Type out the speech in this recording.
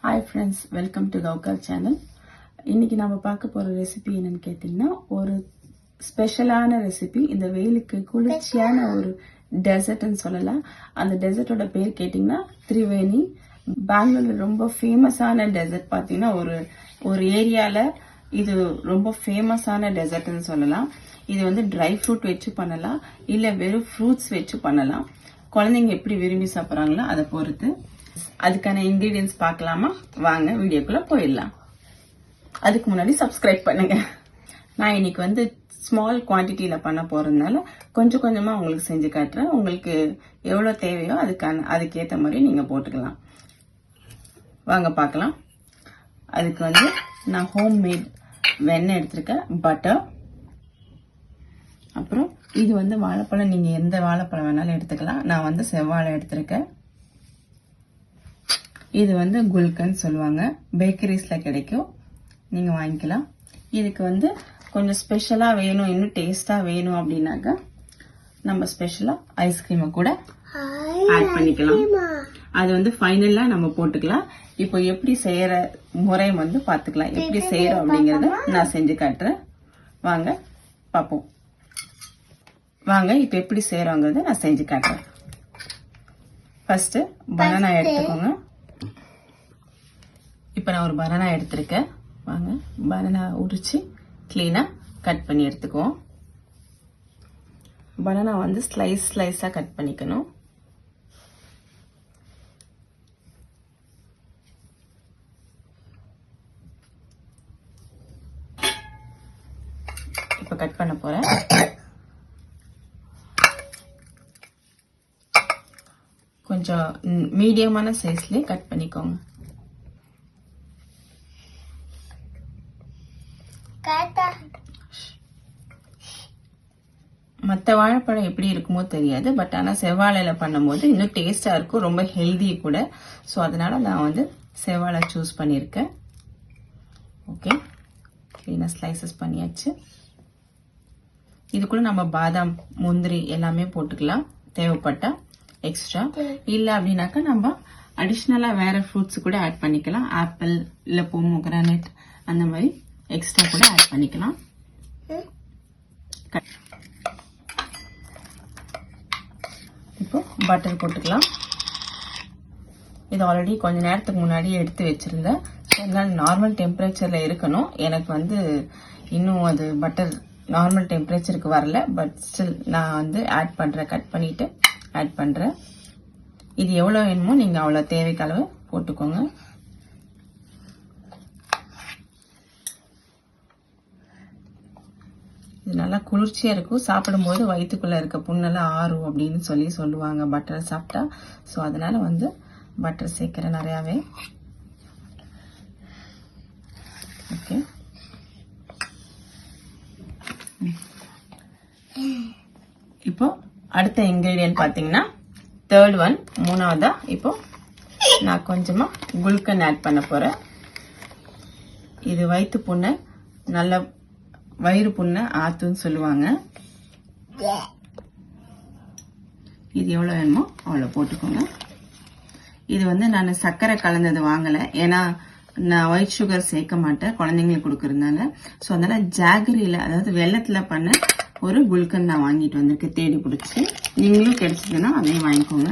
Hi friends, welcome to கௌகர் channel. இன்னைக்கு நம்ம பார்க்க போகிற ரெசிபி என்னன்னு கேட்டிங்கன்னா, ஒரு ஸ்பெஷலான ரெசிபி. இந்த வெயிலுக்கு குளிர்ச்சியான ஒரு டெசர்ட்னு சொல்லலாம். அந்த டெசர்ட்டோட பேர் கேட்டிங்கன்னா திரிவேணி. பெங்களூர்ல ரொம்ப ஃபேமஸான டெசர்ட். பார்த்தீங்கன்னா ஒரு ஏரியாவில் இது ரொம்ப ஃபேமஸான டெசர்ட்னு சொல்லலாம். இது வந்து ட்ரை ஃப்ரூட் வச்சு பண்ணலாம், இல்லை வெறும் ஃப்ரூட்ஸ் வச்சு பண்ணலாம். குழந்தைங்க எப்படி விரும்பி சாப்பிட்றாங்களோ அதை பொறுத்து. அதுக்கான இன்கிரீடியன்ஸ் பார்க்கலாமா? வாங்க வீடியோக்குள்ள போயிடலாம். அதுக்கு முன்னாடி சப்ஸ்கிரைப் பண்ணுங்க. நான் இன்னைக்கு வந்து ஸ்மால் குவான்டிட்டியில பண்ண போறதுனால கொஞ்சம் கொஞ்சமா உங்களுக்கு செஞ்சு காட்டுறேன். உங்களுக்கு எவ்வளவு தேவையோ அதுக்கேற்ற மாதிரி நீங்க போட்டுக்கலாம். வாங்க பார்க்கலாம். அதுக்கு வந்து நான் ஹோம் மேட் வெண்ணெய் எடுத்திருக்கேன், பட்டர், அப்புறம் இது வந்து வாழைப்பழம். நீங்க எந்த வாழைப்பழம் வேணாலும் எடுத்துக்கலாம். நான் வந்து செவ்வாழை எடுத்திருக்கேன். இது வந்து குல்கன் சொல்லுவாங்க, பேக்கரிஸ்ல கிடைக்கும், நீங்க வாங்கிக்கலாம். இதுக்கு வந்து கொஞ்சம் ஸ்பெஷலா வேணும், இன்னும் டேஸ்டா வேணும் அப்படின்னாக்க நம்ம ஸ்பெஷலா ஐஸ்கிரீமை கூட ஆட் பண்ணிக்கலாம். அது வந்து ஃபைனலா நம்ம போட்டுக்கலாம். இப்போ எப்படி செய்யற முறை வந்து பாத்துக்கலாம். எப்படி செய்யறோம் அப்படிங்கறத நான் செஞ்சு காட்டுறேன். வாங்க பாப்போம். வாங்க இப்ப எப்படி செய்யறோங்கிறத நான் செஞ்சு காட்டுறேன். ஃபர்ஸ்ட் பனானா எடுத்துக்கோங்க. இப்போ நான் ஒரு பனானா எடுத்திருக்கேன். வாங்க பனானா உரிச்சு கிளீனா கட் பண்ணி எடுத்துக்குவோம். பனானா வந்து ஸ்லைஸா கட் பண்ணிக்கணும். இப்போ கட் பண்ண போறேன். கொஞ்சம் மீடியமான சைஸ்லயே கட் பண்ணிக்கோங்க. மற்ற வாழைப்பழம் எப்படி இருக்குமோ தெரியாது, பட் ஆனால் செவ்வாழையில பண்ணும்போது இன்னும் டேஸ்டா இருக்கும், ரொம்ப ஹெல்தி கூட. ஸோ அதனால நான் வந்து செவ்வாழை சூஸ் பண்ணியிருக்கேன். ஓகே, கிளீனா ஸ்லைசஸ் பண்ணியாச்சு. இதுக்குள்ள நம்ம பாதாம், முந்திரி எல்லாமே போட்டுக்கலாம் தேவைப்பட்டா. எக்ஸ்ட்ரா இல்ல அப்படின்னாக்கா நம்ம அடிஷ்னலா வேற ஃப்ரூட்ஸ் கூட ஆட் பண்ணிக்கலாம். ஆப்பிள் இல்ல பொமோகிரானேட் அந்த மாதிரி எக்ஸ்ட்ரா கூட ஆட் பண்ணிக்கலாம். இப்போ பட்டர் போட்டுக்கலாம். இது ஆல்ரெடி கொஞ்ச நேரத்துக்கு முன்னாடி எடுத்து வச்சிருந்தேன். அதனால நார்மல் டெம்பரேச்சர்ல இருக்கணும். எனக்கு வந்து இன்னும் அது பட்டர் நார்மல் டெம்பரேச்சருக்கு வரல, பட் ஸ்டில் நான் வந்து ஆட் பண்றேன். கட் பண்ணிட்டு ஆட் பண்றேன். இது எவ்வளவு வேணுமோ நீங்க அவ்வளவு தேவைக்கு அளவு போட்டுக்கோங்க. இது நல்லா குளிர்ச்சியா இருக்கும். சாப்பிடும்போது வயிற்றுக்குள்ள இருக்க புண்ணெல்லாம் ஆறும் அப்படின்னு சொல்லுவாங்க பட்டர் சாப்பிட்டா. ஸோ அதனால வந்து பட்டர் சேர்க்கிறேன் நிறையாவே. ஓகே, இப்போ அடுத்த இன்கிரீடியன்ட் பாத்தீங்கன்னா தேர்ட் ஒன், மூணாவதா இப்போ நான் கொஞ்சமா குல்கன் ஆட் பண்ண போறேன். இது வயிற்று புண்ணை, நல்ல வயிறு புண்ணை ஆத்துன்னு சொல்லுவாங்க. இது எவ்வளவு வேணுமோ அவ்வளவு போட்டுக்கோங்க. இது வந்து நான் சர்க்கரை கலந்தது வாங்கல, ஏன்னா நான் ஒயிட் சுகர் சேர்க்க மாட்டேன் குழந்தைங்களுக்கு கொடுக்கறதுனால. ஸோ அதனால ஜாகரியில, அதாவது வெள்ளத்துல பண்ண ஒரு குல்கன் நான் வாங்கிட்டு வந்திருக்கேன், தேடி பிடிச்சி. நீங்களும் கிடைச்சதுன்னா அதையும் வாங்கிக்கோங்க.